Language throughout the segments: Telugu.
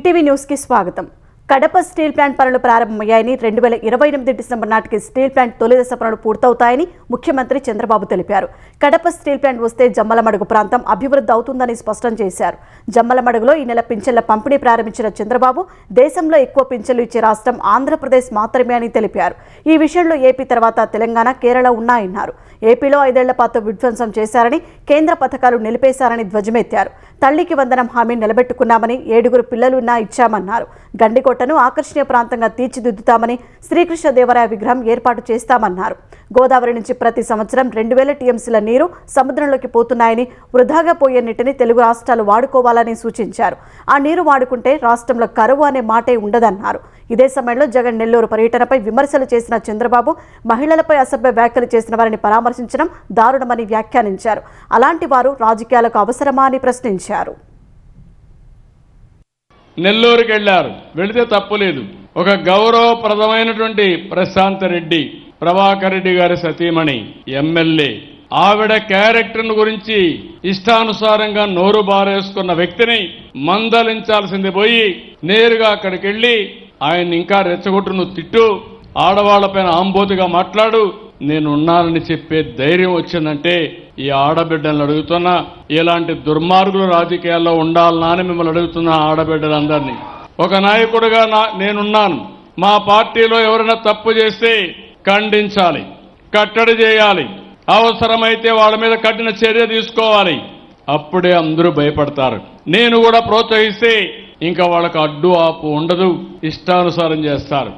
ఈటీవీ న్యూస్ కి స్వాగతం. కడప స్టీల్ ప్లాంట్ పనులు ప్రారంభమయ్యాయని 2028 డిసెంబర్ నాటికి స్టీల్ ప్లాంట్ తొలి దశ పనులు పూర్తవుతాయని ముఖ్యమంత్రి చంద్రబాబు తెలిపారు. కడప స్టీల్ ప్లాంట్ వస్తే జమ్మలమడుగు ప్రాంతం అభివృద్ధి అవుతుందని స్పష్టం చేశారు. జమ్మలమడుగులో ఈ నెల పింఛన్ల పంపిణీ ప్రారంభించిన చంద్రబాబు దేశంలో ఎక్కువ పింఛన్లు ఇచ్చే రాష్ట్రం ఆంధ్రప్రదేశ్ మాత్రమే అని తెలిపారు. ఈ విషయంలో ఏపీ తర్వాత తెలంగాణ, కేరళ ఉన్నాయన్నారు. ఏపీలో 5 ఏళ్ల పాటు విధ్వంసం చేశారని, కేంద్ర పథకాలు నిలిపేశారని ధ్వజమెత్తారు. తల్లికి వందనం హామీ నిలబెట్టుకున్నామని, 7 పిల్లలున్నా ఇచ్చామన్నారు. గండికోటను ఆకర్షణీయ ప్రాంతంగా తీర్చిదిద్దుతామని, శ్రీకృష్ణదేవరాయ విగ్రహం ఏర్పాటు చేస్తామన్నారు. గోదావరి నుంచి ప్రతి సంవత్సరం 2000 టీఎంసీల నీరు సముద్రంలోకి పోతున్నాయని, వృధాగా పోయే నీటిని తెలుగు రాష్ట్రాలు వాడుకోవాలని సూచించారు. ఆ నీరు వాడుకుంటే రాష్ట్రంలో కరువు అనే మాటే ఉండదన్నారు. ఇదే సమయంలో జగన్ నెల్లూరు పర్యటనపై విమర్శలు చేసిన చంద్రబాబు మహిళలపై అసభ్య వ్యాఖ్యలు చేసిన వారిని పరామర్శించడం దారుణమని వ్యాఖ్యానించారు. అలాంటి వారు రాజకీయాలకు అవసరమా అని ప్రశ్నించారు. నెల్లూరుకి వెళ్లారు, వెళితే తప్పులేదు. ఒక గౌరవప్రదమైనటువంటి ప్రశాంత్ రెడ్డి, ప్రభాకర్ రెడ్డి గారి సతీమణి ఎమ్మెల్యే, ఆవిడ క్యారెక్టర్ గురించి ఇష్టానుసారంగా నోరు బారేసుకున్న వ్యక్తిని మందలించాల్సింది పోయి నేరుగా అక్కడికి వెళ్ళి ఆయన ఇంకా రెచ్చగొట్టు, నువ్వు తిట్టు, ఆడవాళ్లపైన ఆంబోతుగా మాట్లాడు, నేనున్నానని చెప్పే ధైర్యం వచ్చిందంటే ఈ ఆడబిడ్డలను అడుగుతున్నా, ఇలాంటి దుర్మార్గులు రాజకీయాల్లో ఉండాలనా అని మిమ్మల్ని అడుగుతున్నా. ఆడబిడ్డలందరినీ ఒక నాయకుడిగా నేనున్నాను. మా పార్టీలో ఎవరైనా తప్పు చేస్తే ఖండించాలి, కట్టడి చేయాలి, అవసరమైతే వాళ్ళ మీద కఠిన చర్య తీసుకోవాలి. అప్పుడే అందరూ భయపడతారు. నేను కూడా ప్రోత్సహిస్తే ఇంకా వాళ్ళకు అడ్డు ఆపు ఉండదు, ఇష్టానుసారం చేస్తారు.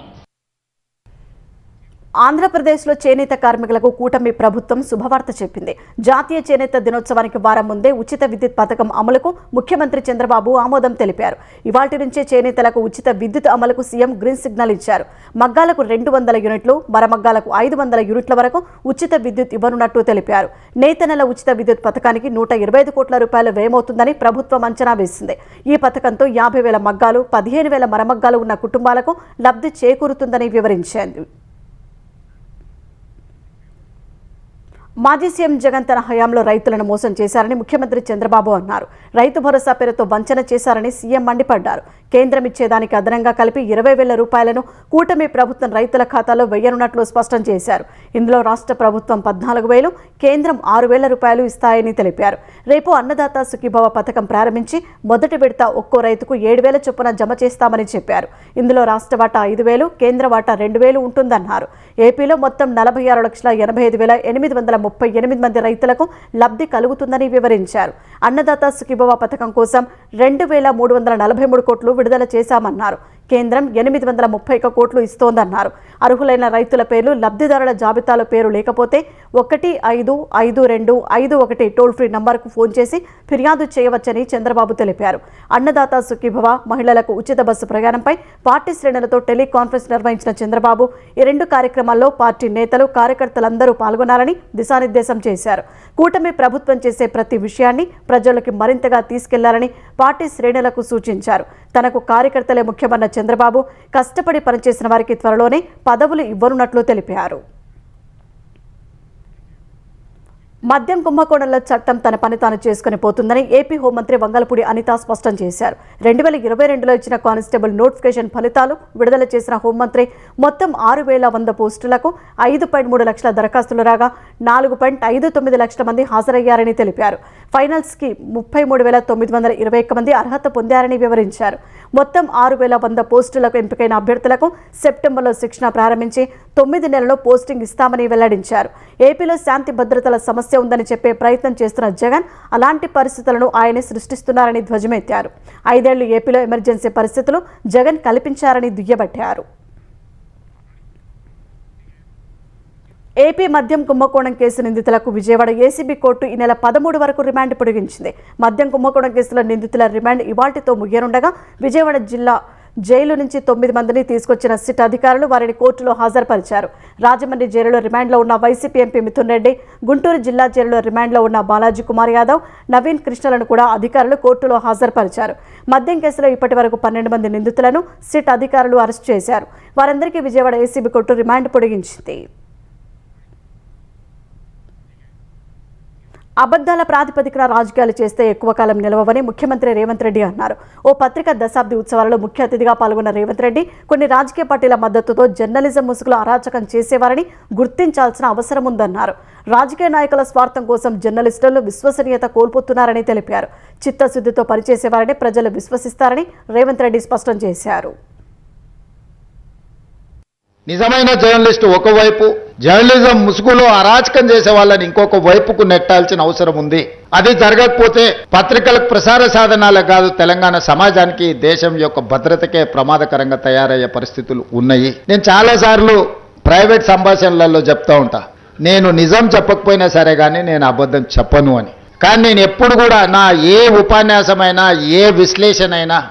ఆంధ్రప్రదేశ్లో చేనేత కార్మికులకు కూటమి ప్రభుత్వం శుభవార్త చెప్పింది. జాతీయ చేనేత దినోత్సవానికి వారం ముందే ఉచిత విద్యుత్ పథకం అమలుకు ముఖ్యమంత్రి చంద్రబాబు ఆమోదం తెలిపారు. ఇవాల్టి నుంచే చేనేతలకు ఉచిత విద్యుత్ అమలుకు సీఎం గ్రీన్ సిగ్నల్ ఇచ్చారు. మగ్గాలకు 200 యూనిట్లు, మరమగ్గాలకు 500 యూనిట్ల వరకు ఉచిత విద్యుత్ ఇవ్వనున్నట్టు తెలిపారు. నేతన్నల ఉచిత విద్యుత్ పథకానికి 125 కోట్ల రూపాయలు వ్యయమవుతుందని ప్రభుత్వం అంచనా వేసింది. ఈ పథకంతో 50,000 మగ్గాలు, 15,000 మరమగ్గాలు ఉన్న కుటుంబాలకు లబ్ధి చేకూరుతుందని వివరించింది. మాజీ సీఎం జగన్ తన హయాంలో రైతులను మోసం చేశారని ముఖ్యమంత్రి చంద్రబాబు అన్నారు. రైతు భరోసా పేరుతో వంచన చేశారని సీఎం మండిపడ్డారు. కేంద్రం ఇచ్చేదానికి అదనంగా కలిపి 20,000 రూపాయలను కూటమి ప్రభుత్వం రైతుల ఖాతాలో వేయనున్నట్లు స్పష్టం చేశారు. ఇందులో రాష్ట్ర ప్రభుత్వం 14,000, కేంద్రం 6,000 రూపాయలు ఇస్తాయని తెలిపారు. రేపు అన్నదాత సుఖీభవ పథకం ప్రారంభించి మొదటి విడత ఒక్కో రైతుకు 7,000 చొప్పున జమ చేస్తామని చెప్పారు. ఇందులో రాష్ట్ర వాటా 5,000, కేంద్ర వాటా 2,000 ఉంటుందన్నారు. ఏపీలో మొత్తం 46,85,838 మంది రైతులకు లబ్ధి కలుగుతుందని వివరించారు. అన్నదాత సుఖీభవ పథకం కోసం 2,343 కోట్లు విడుదల చేశామన్నారు. కేంద్రం 831 కోట్లు ఇస్తోందన్నారు. అర్హులైన రైతుల పేర్లు లబ్ధిదారుల జాబితాలో పేరు లేకపోతే 155251 టోల్ ఫ్రీ నంబర్కు ఫోన్ చేసి ఫిర్యాదు చేయవచ్చని చంద్రబాబు తెలిపారు. అన్నదాత సుఖీభవ, మహిళలకు ఉచిత బస్సు ప్రయాణంపై పార్టీ శ్రేణులతో టెలికాన్ఫరెన్స్ నిర్వహించిన చంద్రబాబు ఈ 2 కార్యక్రమాల్లో పార్టీ నేతలు, కార్యకర్తలందరూ పాల్గొనాలని దిశానిర్దేశం చేశారు. కూటమి ప్రభుత్వం చేసే ప్రతి విషయాన్ని ప్రజలకు మరింతగా తీసుకెళ్లాలని పార్టీ శ్రేణులకు సూచించారు. తనకు కార్యకర్తలే ముఖ్యమన్న చంద్రబాబు కష్టపడి పనిచేసిన వారికి త్వరలోనే పదవులు ఇవ్వనున్నట్లు తెలిపారు. మద్యం కుంభకోణంలో చట్టం తన పని తాను చేసుకుని పోతుందని ఏపీ హోంమంత్రి వంగలపూడి అనిత స్పష్టం చేశారు. 2022లో ఇచ్చిన కానిస్టేబుల్ నోటిఫికేషన్ ఫలితాలు విడుదల చేసిన హోంమంత్రి మొత్తం 6,100 పోస్టులకు 5.3 లక్షల దరఖాస్తులు రాగా 4.59 లక్షల మంది హాజరయ్యారని తెలిపారు. ఫైనల్స్కి 33,921 మంది అర్హత పొందారని వివరించారు. మొత్తం 6,100 పోస్టులకు ఎంపికైన అభ్యర్థులకు సెప్టెంబర్లో శిక్షణ ప్రారంభించి 9 నెలల్లో పోస్టింగ్ ఇస్తామని వెల్లడించారు. ఏపీలో శాంతి భద్రతల సమస్య ఉందని చెప్పే ప్రయత్నం చేస్తున్న జగన్ అలాంటి పరిస్థితులను ఆయనే సృష్టిస్తున్నారని ధ్వజమెత్తారు. 5 ఏళ్లు ఏపీలో ఎమర్జెన్సీ పరిస్థితులు జగన్ కల్పించారని దుయ్యబట్టారు. ఏపీ మద్యం కుంభకోణం కేసు నిందితులకు విజయవాడ ఏసీబీ కోర్టు ఈ నెల 13 వరకు రిమాండ్ పొడిగించింది. మద్యం కుంభకోణం కేసులో నిందితుల రిమాండ్ ఇవాల్టితో ముగియనుండగా విజయవాడ జిల్లా జైలు నుంచి 9 మందిని తీసుకొచ్చిన సిట్ అధికారులు వారిని కోర్టులో హాజరుపరిచారు. రాజమండ్రి జైలులో రిమాండ్లో ఉన్న వైసీపీ ఎంపీ మిథున్ రెడ్డి, గుంటూరు జిల్లా జైలులో రిమాండ్లో ఉన్న బాలాజీ కుమార్ యాదవ్, నవీన్ కృష్ణలను కూడా అధికారులు కోర్టులో హాజరుపరిచారు. మద్యం కేసులో ఇప్పటి వరకు 12 మంది నిందితులను సిట్ అధికారులు అరెస్టు చేశారు. వారందరికీ విజయవాడ ఏసీబీ కోర్టు రిమాండ్ పొడిగించింది. అబద్ధాల ప్రాతిపదికన రాజకీయాలు చేస్తే ఎక్కువ కాలం నిలవవని ముఖ్యమంత్రి రేవంత్ రెడ్డి అన్నారు. ఓ పత్రిక దశాబ్ది ఉత్సవాలలో ముఖ్య అతిథిగా పాల్గొన్న రేవంత్ రెడ్డి కొన్ని రాజకీయ పార్టీల మద్దతుతో జర్నలిజం ముసుగులో అరాచకం చేసేవారని గుర్తించాల్సిన అవసరం ఉందన్నారు. రాజకీయ నాయకుల స్వార్థం కోసం జర్నలిస్టులు విశ్వసనీయత కోల్పోతున్నారని తెలిపారు. చిత్తశుద్ధితో పనిచేసేవారని ప్రజలు విశ్వసిస్తారని రేవంత్ రెడ్డి స్పష్టం చేశారు. నిజమైన జర్నలిస్టు ఒకవైపు, జర్నలిజం ముసుగులో అరాచకం చేసే వాళ్ళని ఇంకొక వైపుకు నెట్టాల్సిన అవసరం ఉంది. అది జరగకపోతే పత్రికలకు ప్రసార సాధనాలే కాదు, తెలంగాణ సమాజానికి, దేశం యొక్క భద్రతకే ప్రమాదకరంగా తయారయ్యే పరిస్థితులు ఉన్నాయి. నేను చాలాసార్లు ప్రైవేట్ సంభాషణలలో చెప్తా ఉంటా, నేను నిజం చెప్పకపోయినా సరే కానీ నేను అబద్ధం చెప్పను అని. కానీ నేను ఎప్పుడు కూడా నా ఏ ఉపన్యాసమైనా, ఏ విశ్లేషణ అయినా,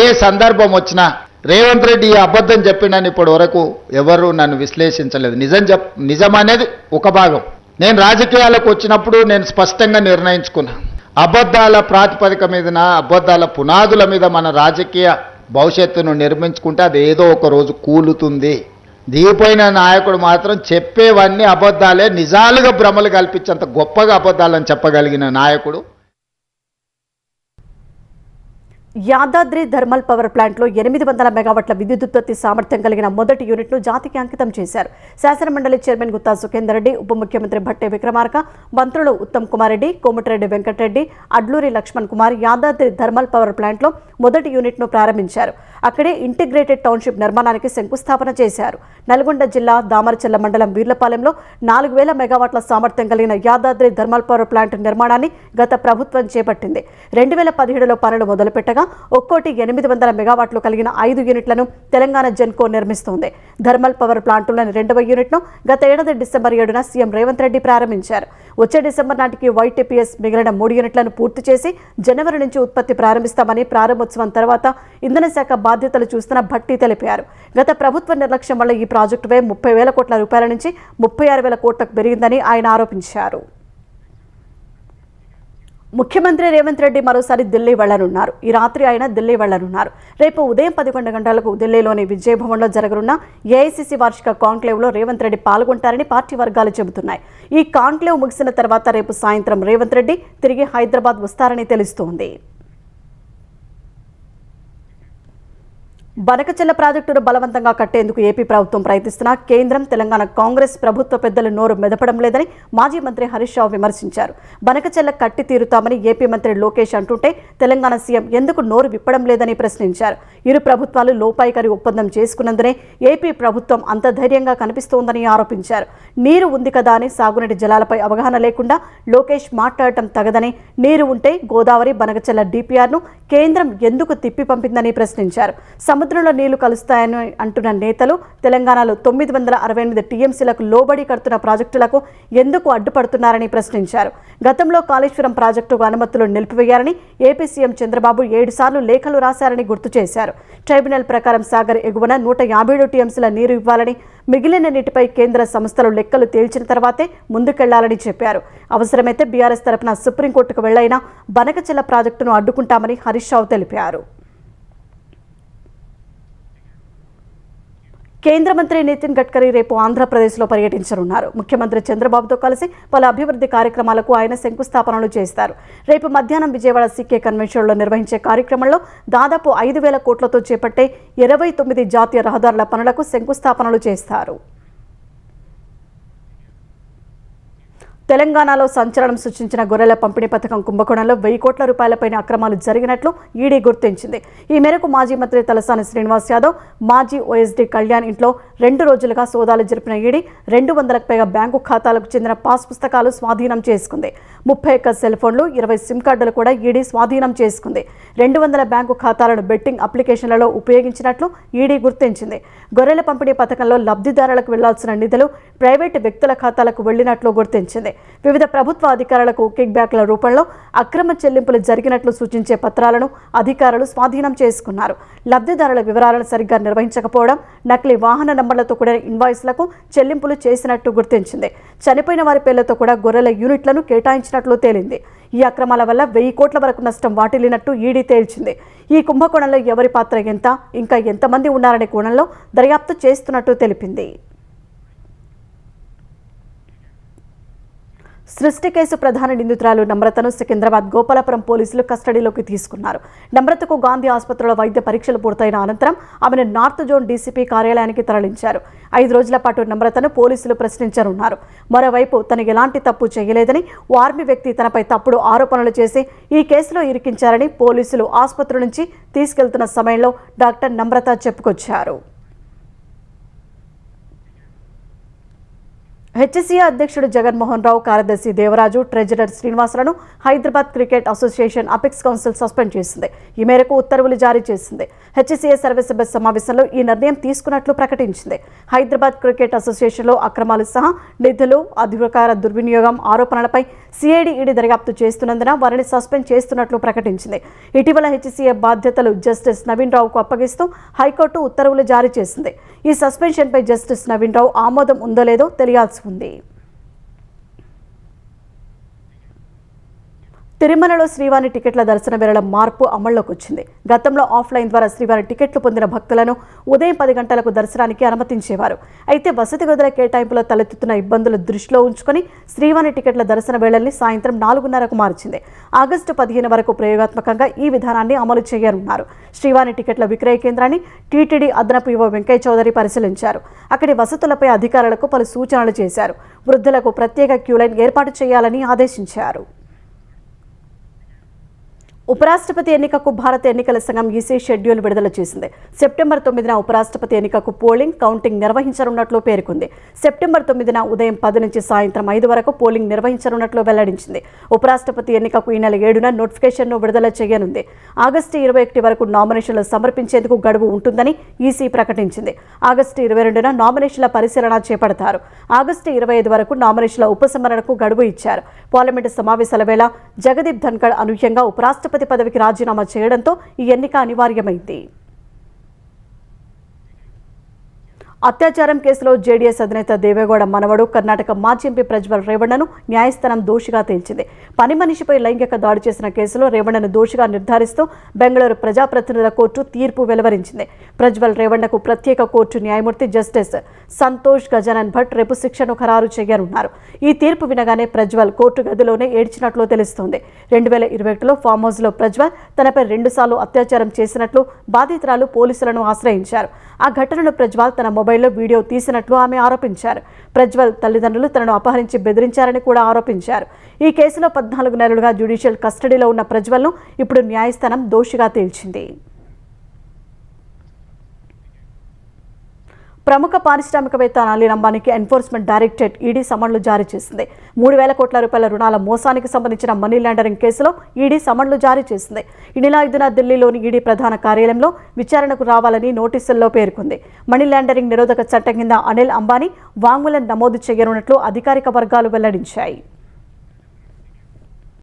ఏ సందర్భం వచ్చినా రేవంత్ రెడ్డి ఈ అబద్ధం చెప్పిండని ఇప్పటి వరకు ఎవరు నన్ను విశ్లేషించలేదు. నిజం అనేది ఒక భాగం. నేను రాజకీయాలకు వచ్చినప్పుడు నేను స్పష్టంగా నిర్ణయించుకున్నా, అబద్ధాల ప్రాతిపదిక మీదన, అబద్ధాల పునాదుల మీద మన రాజకీయ భవిష్యత్తును నిర్మించుకుంటే అది ఏదో ఒక రోజు కూలుతుంది. దిగిపోయిన నాయకుడు మాత్రం చెప్పేవన్నీ అబద్ధాలే, నిజాలుగా భ్రమలు కల్పించేంత గొప్పగా అబద్ధాలని చెప్పగలిగిన నాయకుడు. యాదాద్రి థర్మల్ పవర్ ప్లాంట్లో 800 మెగావాట్ల విద్యుత్ ఉత్పత్తి సామర్థ్యం కలిగిన మొదటి యూనిట్ను జాతికి అంకితం చేశారు. శాసనమండలి చైర్మన్ గుత్తా సుఖేందర్ రెడ్డి, ఉప ముఖ్యమంత్రి భట్టే విక్రమార్క, మంత్రులు ఉత్తమ్ కుమార్ రెడ్డి, కోమటిరెడ్డి వెంకటరెడ్డి, అడ్లూరి లక్ష్మణ్ కుమార్ యాదాద్రి థర్మల్ పవర్ ప్లాంట్లో మొదటి యూనిట్ను ప్రారంభించారు. అక్కడే ఇంటిగ్రేటెడ్ టౌన్షిప్ నిర్మాణానికి శంకుస్థాపన చేశారు. నల్గొండ జిల్లా దామరచెల్ల మండలం వీర్లపాలెంలో 4000 మెగావాట్ల సామర్థ్యం కలిగిన యాదాద్రి థర్మల్ పవర్ ప్లాంట్ నిర్మాణాన్ని గత ప్రభుత్వం చేపట్టింది. 2017లో పనులు మొదలుపెట్టగా ఒక్కోటి 800 మెగావాట్లు కలిగిన 5 యూనిట్లను తెలంగాణ జెన్కో నిర్మిస్తోంది. థర్మల్ పవర్ ప్లాంట్లోని 2వ యూనిట్ను గత ఏడాది డిసెంబర్ 7న సీఎం రేవంత్ రెడ్డి ప్రారంభించారు. వచ్చే డిసెంబర్ నాటికి YTPS మిగిలిన 3 యూనిట్లను పూర్తి చేసి జనవరి నుంచి ఉత్పత్తి ప్రారంభిస్తామని ప్రారంభోత్సవం తర్వాత ఇంధన శాఖ బాధ్యతలు చూస్తున్న భట్టి తెలిపారు. గత ప్రభుత్వ నిర్లక్ష్యం వల్ల ఈ ప్రాజెక్టు వ్యయం 30,000 కోట్ల రూపాయల నుంచి 36,000 కోట్లకు పెరిగిందని ఆయన ఆరోపించారు. ముఖ్యమంత్రి రేవంత్ రెడ్డి మరోసారి ఢిల్లీ వెళ్లనున్నారు. ఈ రాత్రి ఆయన ఢిల్లీ వెళ్లనున్నారు. రేపు ఉదయం 11 గంటలకు ఢిల్లీలోని విజయ్ భవన్లో జరగనున్న ఏఐసీసీ వార్షిక కాంక్లేవ్లో రేవంత్ రెడ్డి పాల్గొంటారని పార్టీ వర్గాలు చెబుతున్నాయి. ఈ కాంక్లేవ్ ముగిసిన తర్వాత రేపు సాయంత్రం రేవంత్ రెడ్డి తిరిగి హైదరాబాద్ వస్తారని తెలుస్తోంది. బనకచెల్ల ప్రాజెక్టును బలవంతంగా కట్టేందుకు ఏపీ ప్రభుత్వం ప్రయత్నిస్తున్నా కేంద్రం, తెలంగాణ కాంగ్రెస్ ప్రభుత్వ పెద్దలు నోరు మెదపడం లేదని మాజీ మంత్రి హరీష్ రావు విమర్శించారు. బనకచెల్ల కట్టి తీరుతామని ఏపీ మంత్రి లోకేష్ అంటుంటే తెలంగాణ సీఎం ఎందుకు నోరు విప్పడం లేదని ప్రశ్నించారు. ఇరు ప్రభుత్వాలు లోపాయికారి ఒప్పందం చేసుకున్నందునే ఏపీ ప్రభుత్వం అంత ధైర్యంగా కనిపిస్తోందని ఆరోపించారు. నీరు ఉంది కదా అని సాగునీటి జలాలపై అవగాహన లేకుండా లోకేష్ మాట్లాడటం తగదని, నీరు ఉంటే గోదావరి, బనకచెల్ల DPRను కేంద్రం ఎందుకు తిప్పి పంపిందని ప్రశ్నించారు. సముద్రంలో నీళ్లు కలుస్తాయని అంటున్న నేతలు తెలంగాణలో 968 TMCలకు లోబడి కడుతున్న ప్రాజెక్టులకు ఎందుకు అడ్డుపడుతున్నారని ప్రశ్నించారు. గతంలో కాళేశ్వరం ప్రాజెక్టుకు అనుమతులు నిలిపివేయాలని ఏపీ సీఎం చంద్రబాబు 7 సార్లు లేఖలు రాశారని గుర్తు చేశారు. ట్రైబ్యునల్ ప్రకారం సాగర్ ఎగువన 157 TMCల నీరు ఇవ్వాలని, మిగిలిన నీటిపై కేంద్ర సంస్థలు లెక్కలు తేల్చిన తర్వాతే ముందుకెళ్లాలని చెప్పారు. అవసరమైతే బీఆర్ఎస్ తరపున సుప్రీంకోర్టుకు వెళ్లైనా బనకచెల్ల ప్రాజెక్టును అడ్డుకుంటామని హరీష్ రావు తెలిపారు. కేంద్ర మంత్రి నితిన్ గడ్కరీ రేపు ఆంధ్రప్రదేశ్లో పర్యటించనున్నారు. ముఖ్యమంత్రి చంద్రబాబుతో కలిసి పలు అభివృద్ధి కార్యక్రమాలకు ఆయన శంకుస్థాపనలు చేస్తారు. రేపు మధ్యాహ్నం విజయవాడ CK కన్వెన్షన్లో నిర్వహించే కార్యక్రమంలో దాదాపు 5,000 కోట్లతో చేపట్టే 29 జాతీయ రహదారుల పనులకు శంకుస్థాపనలు చేస్తారు. తెలంగాణలో సంచలనం సృష్టించిన గొర్రెల పంపిణీ పథకం కుంభకోణంలో 1,000 కోట్ల రూపాయలపైన అక్రమాలు జరిగినట్లు ఈడీ గుర్తించింది. ఈ మేరకు మాజీ మంత్రి తలసాని శ్రీనివాస్ యాదవ్, మాజీ OSD కళ్యాణ్ ఇంట్లో 2 రోజులుగా సోదాలు జరిపిన ఈడీ 200లకు పైగా బ్యాంకు ఖాతాలకు చెందిన పాస్ పుస్తకాలు స్వాధీనం చేసుకుంది. 31 సెల్ ఫోన్లు, 20 సిమ్ కార్డులు కూడా ఈడీ స్వాధీనం చేసుకుంది. 200 బ్యాంకు ఖాతాలను బెట్టింగ్ అప్లికేషన్లలో ఉపయోగించినట్లు ఈడీ గుర్తించింది. గొర్రెల పంపిణీ పథకంలో లబ్ధిదారులకు వెళ్లాల్సిన నిధులు ప్రైవేటు వ్యక్తుల ఖాతాలకు వెళ్లినట్లు గుర్తించింది. వివిధ ప్రభుత్వ అధికారులకు కిక్ బ్యాక్ల రూపంలో అక్రమ చెల్లింపులు జరిగినట్లు సూచించే పత్రాలను అధికారులు స్వాధీనం చేసుకున్నారు. లబ్ధిదారుల వివరాలను సరిగ్గా నిర్వహించకపోవడం, నకిలీ వాహన నంబర్లతో కూడిన ఇన్వాయిస్లకు చెల్లింపులు చేసినట్టు గుర్తించింది. చనిపోయిన వారి పేర్లతో కూడా గొర్రెల యూనిట్లను కేటాయించినట్లు తేలింది. ఈ అక్రమాల వల్ల 1,000 కోట్ల వరకు నష్టం వాటిల్లినట్టు ఈడీ తేల్చింది. ఈ కుంభకోణంలో ఎవరి పాత్ర ఎంత, ఇంకా ఎంతమంది ఉన్నారనే కోణంలో దర్యాప్తు చేస్తున్నట్టు తెలిపింది. సృష్టి కేసు ప్రధాన నిందితురాలు నమ్రతను సికింద్రాబాద్ గోపాలపురం పోలీసులు కస్టడీలోకి తీసుకున్నారు. నమ్రతకు గాంధీ ఆసుపత్రిలో వైద్య పరీక్షలు పూర్తయిన అనంతరం ఆమెను నార్త్ జోన్ డీసీపీ కార్యాలయానికి తరలించారు. 5 రోజుల పాటు నమ్రతను పోలీసులు ప్రశ్నించనున్నారు. మరోవైపు తను ఎలాంటి తప్పు చేయలేదని, ఓ ఆర్మీ వ్యక్తి తనపై తప్పుడు ఆరోపణలు చేసి ఈ కేసులో ఇరికించారని పోలీసులు ఆసుపత్రి నుంచి తీసుకెళ్తున్న సమయంలో డాక్టర్ నమ్రత చెప్పుకొచ్చారు. హెచ్సీఏ అధ్యక్షుడు జగన్మోహన్ రావు, కార్యదర్శి దేవరాజు, ట్రెజరర్ శ్రీనివాసులను Hyderabad cricket association apex council suspend చేసింది. ఈ మేరకు ఉత్తర్వులు జారీ చేసింది. హెచ్సీఏ సర్వసభ్య సమావేశంలో ఈ నిర్ణయం తీసుకున్నట్లు ప్రకటించింది. హైదరాబాద్ క్రికెట్ అసోసియేషన్లో అక్రమాలు సహా నిధులు, అధికార దుర్వినియోగం ఆరోపణలపై సిఐడి ఈడీ దర్యాప్తు చేస్తున్నందున వారిని సస్పెండ్ చేస్తున్నట్లు ప్రకటించింది. ఇటీవల హెచ్సీఏ బాధ్యతలు జస్టిస్ నవీన్ రావుకు అప్పగిస్తూ హైకోర్టు ఉత్తర్వులు జారీ చేసింది. ఈ సస్పెన్షన్పై జస్టిస్ నవీన్ రావు ఆమోదం ఉందో లేదో తెలియాల్సి ఉంది. తిరుమలలో శ్రీవారి టికెట్ల దర్శన వేళల మార్పు అమల్లోకి వచ్చింది. గతంలో ఆఫ్లైన్ ద్వారా శ్రీవారి టికెట్లు పొందిన భక్తులను ఉదయం 10 గంటలకు దర్శనానికి అనుమతించేవారు. అయితే వసతి గదుల కేటాయింపులో తలెత్తుతున్న ఇబ్బందులు దృష్టిలో ఉంచుకొని శ్రీవారి టికెట్ల దర్శన వేళల్ని సాయంత్రం 4:30కు మార్చింది. ఆగస్టు 15 వరకు ప్రయోగాత్మకంగా ఈ విధానాన్ని అమలు చేయనున్నారు. శ్రీవారి టికెట్ల విక్రయ కేంద్రాన్ని టీటీడీ అదనపు ఈవో వెంకయ్య చౌదరి పరిశీలించారు. అక్కడి వసతులపై అధికారులకు పలు సూచనలు చేశారు. వృద్ధులకు ప్రత్యేక క్యూలైన్ ఏర్పాటు చేయాలని ఆదేశించారు. ఉపరాష్ట్రపతి ఎన్నికకు భారత ఎన్నికల సంఘం ఈసీ షెడ్యూల్ విడుదల చేసింది. సెప్టెంబర్ 9న ఉపరాష్ట్రపతి ఎన్నికకు పోలింగ్, కౌంటింగ్ నిర్వహించనున్నట్లు పేర్కొంది. సెప్టెంబర్ 9న ఉదయం 10 నుంచి సాయంత్రం 5 వరకు పోలింగ్ నిర్వహించనున్నట్లు వెల్లడించింది. ఉపరాష్ట్రపతి ఎన్నికకు ఈ నెల 7న నోటిఫికేషన్ను విడుదల చేయనుంది. ఆగస్టు 21 వరకు నామినేషన్లు సమర్పించేందుకు గడువు ఉంటుందని ఈసీ ప్రకటించింది. ఆగస్టు 22న నామినేషన్ల పరిశీలన చేపడతారు. ఆగస్టు 25 వరకు నామినేషన్ల ఉపసంహరణకు గడువు ఇచ్చారు. పార్లమెంటు సమావేశాల వేళ జగదీప్ ధన్ఖడ్ అనూహ్యంగా ఉపరాష్ట్రపతి పదవికి రాజీనామా చేయడంతో ఈ ఎన్నిక అనివార్యమైంది. అత్యాచారం కేసులో జేడీఎస్ అధినేత దేవేగౌడ మనవడు, కర్ణాటక మాజీ ఎంపీ ప్రజ్వల్ రేవణ్ణను న్యాయస్థానం దోషిగా తేల్చింది. పని మనిషిపై లైంగిక దాడి చేసిన కేసులో రేవణ్ణను దోషిగా నిర్ధారిస్తూ బెంగళూరు ప్రజాప్రతినిధుల కోర్టు తీర్పు వెలువరించింది. ప్రజ్వల్ రేవణ్ణకు ప్రత్యేక కోర్టు న్యాయమూర్తి జస్టిస్ సంతోష్ గజానన్ భట్ రేపు శిక్షను ఖరారు చేయనున్నారు. ఈ తీర్పు వినగానే ప్రజ్వల్ కోర్టు గదిలోనే ఏడ్చినట్లు తెలుస్తోంది. 2021లో ఫామ్ హౌస్లో ప్రజ్వల్ తనపై 2 సార్లు అత్యాచారం చేసినట్లు బాధితురాలు పోలీసులను ఆశ్రయించారు. ఆ ఘటనను ప్రజ్వల్ తన మొబైల్లో వీడియో తీసినట్లు ఆమె ఆరోపించారు. ప్రజ్వల్ తల్లిదండ్రులు తనను అపహరించి బెదిరించారని కూడా ఆరోపించారు. ఈ కేసులో 14 నెలలుగా జ్యుడిషియల్ కస్టడీలో ఉన్న ప్రజ్వల్ను ఇప్పుడు న్యాయస్థానం దోషిగా తేల్చింది. ప్రముఖ పారిశ్రామికవేత్త అనిల్ అంబానీకి ఎన్ఫోర్స్మెంట్ డైరెక్టరేట్ ఈడీ సమన్లు జారీ చేసింది. 3,000 కోట్ల రూపాయల రుణాల మోసానికి సంబంధించిన మనీ లాండరింగ్ కేసులో ఈడీ సమన్లు జారీ చేసింది. ఈ నెల 5న ఢిల్లీలోని ఈడీ ప్రధాన కార్యాలయంలో విచారణకు రావాలని నోటీసుల్లో పేర్కొంది. మనీ లాండరింగ్ నిరోధక చట్టం కింద అనిల్ అంబానీ వాంగ్మూలం నమోదు చేయనున్నట్లు అధికారిక వర్గాలు వెల్లడించాయి.